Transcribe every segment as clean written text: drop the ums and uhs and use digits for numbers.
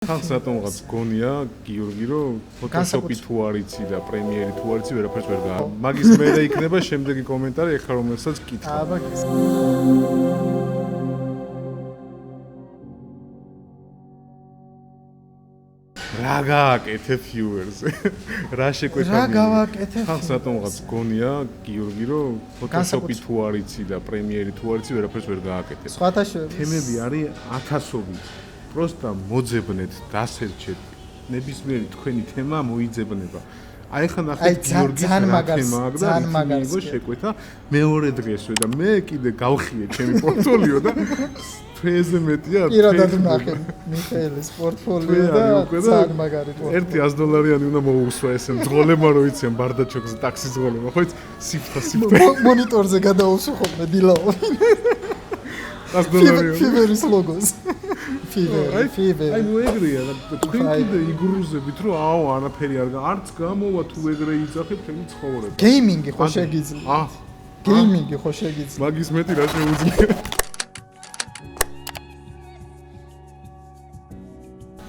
ხალხს რატომღაც გონია გიორგი რომ ფოტოშოპი თუ არ იცი და პრემიერი თუ არ იცი ვერაფერს ვერ გააკეთე. მაგის მერე იქნება შემდეგი კომენტარი ეხლა რომელსაც კითხავ. რა გააკეთე viewer-ზე? რა შეკვეთა? რა გავაკეთე? ხალხს რატომღაც გონია გიორგი რომ ფოტოშოპი თუ არ იცი და პრემიერი თუ არ იცი ვერაფერს ვერ გააკეთე. სხვათა შორის თემები არის ათასობით. Просто მოძებნეთ, დასერჩეთ. ნებისმიერი თქვენი თემა მოიძებნება. აი ხა ნახეთ გიორგის რა თემაა და მიიღო შეკვეთა მეორე დღესვე და მე კიდე გავხიე ჩემი პორტფოლიო და თვეზე მეტია. პირადად ვნახე მიხეილის პორტფოლიო და ძალიან მაგარი პორტფოლიო. $100 უნდა მოუსვა ესე მძღოლებმა რო იციან ბარდაჩოქს ტაქსის ძღოლებმა. ხო იცი? სიფთა. მონიტორზე გადაუსვი ხოლმე დილაო. $100 ფიბერის ლოგოს. ფიბერი. აი ნუ ეგრეა და თქვენ კიდე იგრუზებით რომ აუ არაფერი არც გამოვა თუ ეგრე იძახეთ თქვენი ცხოვრება. გეიმინგი ხო შეგიძლია? გეიმინგი ხო შეგიძლია? მაგის მეტი რა შეუძლია?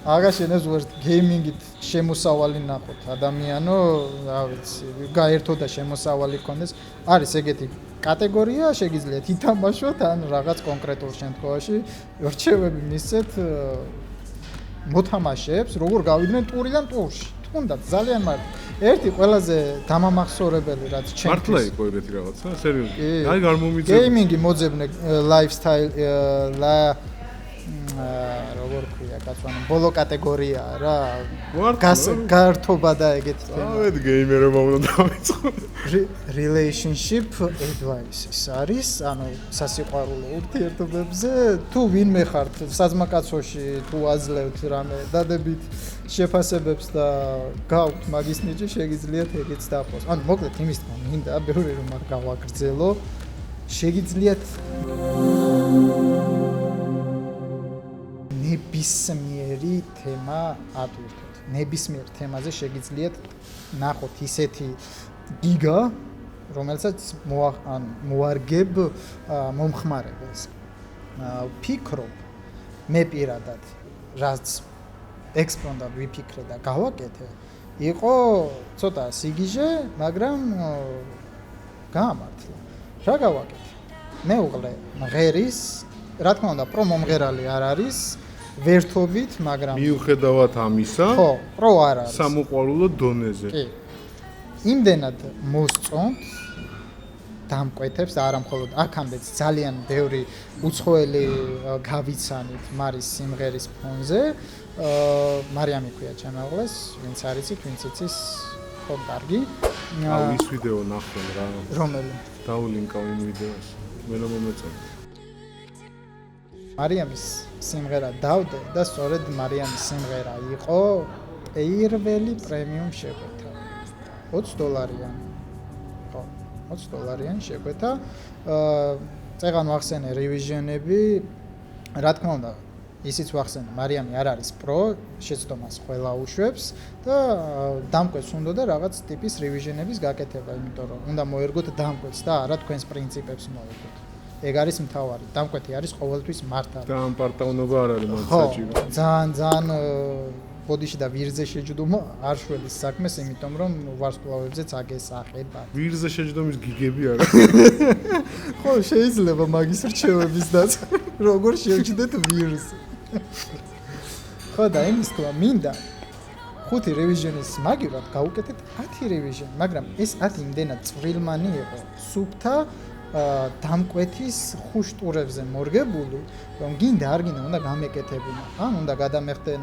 აგაშენ ეს ვერთ გეიმინგით შემოსავალი ნახოთ ადამიანო, რა ვიცი, გაერთო და შემოსავალი გქონდეს. არის ეგეთი კატეგორია, შეგიძლიათ ითამაშოთ ან რაღაც კონკრეტულ შემთხვევაში რჩევები მისცეთ მოთამაშეებს, როგორ გავიდნენ ტურიდან ტურში. თუნდაც ძალიან მარტო. ერთი ყველაზე დამამახსოვრებელი რაც ჩემთვის მართლა იყო ეგეთი რაღაცა, სერიოზულად. აი გამომიძებნა. გეიმინგი მოძებნე ლაიფსტაილ როგორ ქვია კაცვანი ბოლო კატეგორიაა რა გართობა და ეგეთი თემა. ავედ გეიმერობა უნდა დავიწყო. relationship advice არის, ანუ სასიყვარულო ურთიერთობებზე თუ ვინმე ხართ საზმაკაცოში თუ აძლევთ რამე დადებით შეფასებებს და გავთ მაგის ნიჭი შეგიძლიათ ეგეც დაყოს. ანუ მოკლედ იმის თქმა მინდა ბევრი რომ არ გავაგრძელო შეგიძლიათ ნებისმიერი თემა ატვირთოთ. ნებისმიერ თემაზე შეგიძლიათ ნახოთ ისეთი გიგა, რომელსაც მოარგებ მომხმარებელს. ვფიქრობ, მე პირადად, რაც ექსპრომტად ვიფიქრე და გავაკეთე, იყო ცოტა სიგიჟე, მაგრამ გაამართლა. რა გავაკეთე? მეუღლე მღერის, რა თქმა უნდა, პრო მომღერალი არ არის. ვერთობით, მაგრამ მიუხედავად ამისა, ხო, პრო არ არის. სამოყვარულო დონეზე. კი. იმდენად მოსწონთ დამკვეთებს და არა მხოლოდ აქამდეც ძალიან ბევრი უცხოელი გავიცანით მარის სიმღერის ფონზე. მარიამი ქვია ჩემი მეუღლეს, ვინც არიცით, ვინც იცის, ხო კარგი. აუ ის ვიდეო ნახე რა. რომელი? დაულინკავ იმ ვიდეოს. მე რომ მომეწონა. მარიამის სიმღერა დავდე და სწორედ მარიამის სიმღერა იყო პირველი პრემიუმ შეკვეთა. $20. ხო, $20 შეკვეთა. წეგან ვახსენე რევიზიონები. რა თქმა უნდა, ისიც ვახსენე, მარიამი არ არის პრო, შეცდომას ყველა უშვებს და დამკვეთს უნდა და რაღაც ტიპის რევიზიონების გაკეთება, იმიტომ რომ უნდა მოერგოთ დამკვეთს და არა თქვენს პრინციპებს მოერგოთ. ეგ არის მთავარი. დამკვეთი არის ყოველთვის მართალი. და ამ პარტაუნობა არ არის მათ საჭირო. ძალიან ბოდიში და ვირზე შეჯდომა არ შველის საქმეს, იმიტომ რომ ვარსკვლავებზეც აგესახება. ვირზე შეჯდომის გიგები არის. ხო, შეიძლება მაგის რჩევების დაწყ. როგორ შევჯდეთ ვირზე. ხო და იმის თქმა მინდა 5 რევიზიონის მაგივრად გავუკეთეთ 10 რევიზიონი, მაგრამ ეს 10 იმდენად წვრილმანი იყო, სუფთა დამკვეთის ხუშტურებზე მორგებული, რომ გინდა არ გინდა უნდა გამეკეთებინა. ან უნდა გადამეხდენ,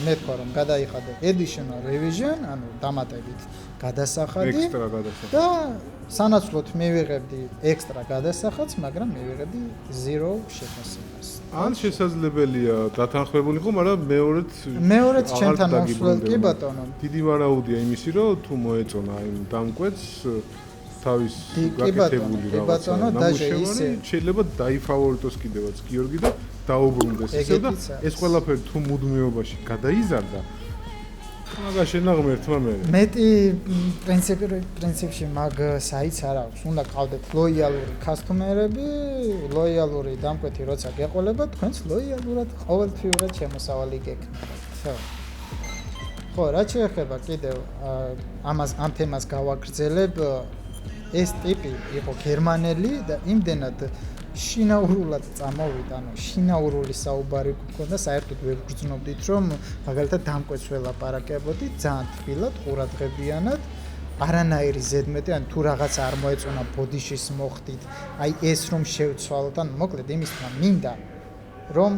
მე თქვა რომ გადაიხადე additional revision, ანუ დამატებით გადასახადი. ექსტრა გადასახადი. და სანაცვლოდ მივიღებდი ექსტრა გადასახადს, მაგრამ მივიღებდი 0 შეფასებას. ან შესაძლებელია დათანხმებულიყო, მაგრამ მეორეც ჩემთან მოსვლელ კი ბატონო. დიდი ვარაუდია იმისი, რომ თუ მოეწონა იმ დამკვეთს თავის გაკეთებული რაღაცა ნამუშევარი შეიძლება დაიფავორიტოს კიდევაც გიორგი და დაუბრუნდეს ისე და ეს ყველაფერი თუ მუდმივობაში გადაიზარდა მაგაშენ აღმერთმა მე მეტი პრინციპში მაგ საიტს არ აქვს. უნდა ყავდეთ ლოიალური კასტომერები, ლოიალური დამკვეთი როცა გეყოლებათ, თქვენს ლოიალურად ყოველთვიურად შემოსავალი გექნებათ. ხო, რაც შეეხება კიდევ ამ თემას გავაგრძელებ, ეს ტიპი იყო გერმანელი და იმდენად შინაურულად წამოვიდა, შინაურული საუბარი გქონდა, საერთოდ ვერ გრძნობდით, რომ მაგალითად დამკვეთს ველაპარაკებოდით, ძალიან თბილად, ყურადღებიანად, არანაირი ზედმეტი, ან თუ რაღაც არ მოეწონა ბოდიშის მოხდით, აი ეს რომ შევცვალოთ, ან მოკლედ იმისთან მინდა რომ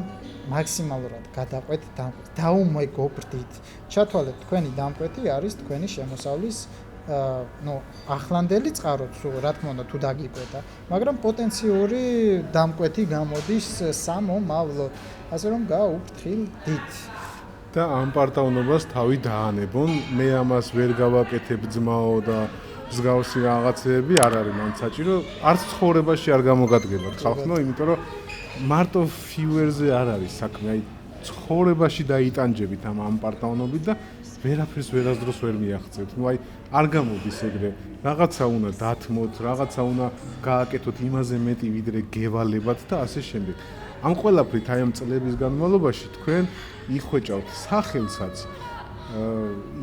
მაქსიმალურად გადაყვეთ დამკვეთს, დაუმეგობრდით. ჩათვალეთ, თქვენი დამკვეთი არის თქვენი შემოსავლის ახლანდელი წყაროც, რა თქმა უნდა, თუ დაგიკვეთა, მაგრამ პოტენციური დამკვეთი გამოდის სამომავლოდ, ასე რომ გაუფრთხილდით. და ამ პარტავნობას თავი დაანებონ, მე ამას ვერ გავაკეთებ ძმაო და მსგავსი რაღაცები არ არის მან საჭირო, არც ცხოვრებაში არ გამოგადგებათ ხალხო, იმიტომ რომ მარტო ფიუერზე არ არის საქმე, აი ცხოვრებაში დაიტანჯებით ამ პარტავნობით და ვერაფერს ვერასდროს ვერ მიაღწევთ. ნუ აი არ გამოდის ეგრე. რაღაცა უნდა დათმოთ, რაღაცა უნდა გააკეთოთ იმაზე მეტი ვიდრე გევალებათ და ასე შემდეგ. ამ ყველაფრით აი ამ წლების განმავლობაში თქვენ იხვეჭავთ სახელსაც,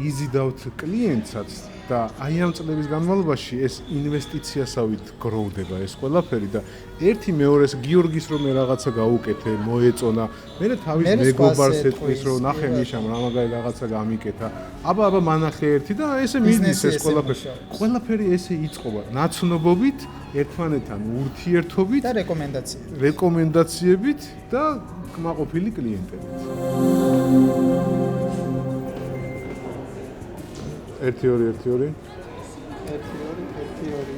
იზიდავთ კლიენტსაც და აი ამ წლების განმავლობაში ეს ინვესტიციასავით გროვდება ეს ყველაფერი და ერთი მეორეს გიორგის რომ რაღაცა გაუკეთე, მოეწონა, მე თავის მეგობარს ეთქვის რომ ნახე მიშამ რამაგარი რაღაცა გამიკეთა. აბა მანახე ერთი და ესე მიდის ეს ყველაფერი. ყველაფერი ესე იწყობა ნაცნობობით, ერთმანეთთან ურთიერთობით და რეკომენდაციებით და კმაყოფილი კლიენტებით. 1-2-1-2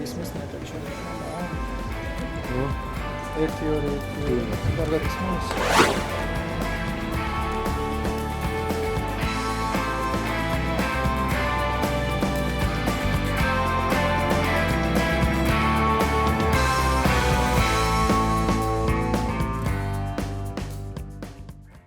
ისმის ნეტაჩი. 1-2-1-2 კარგად ისმის.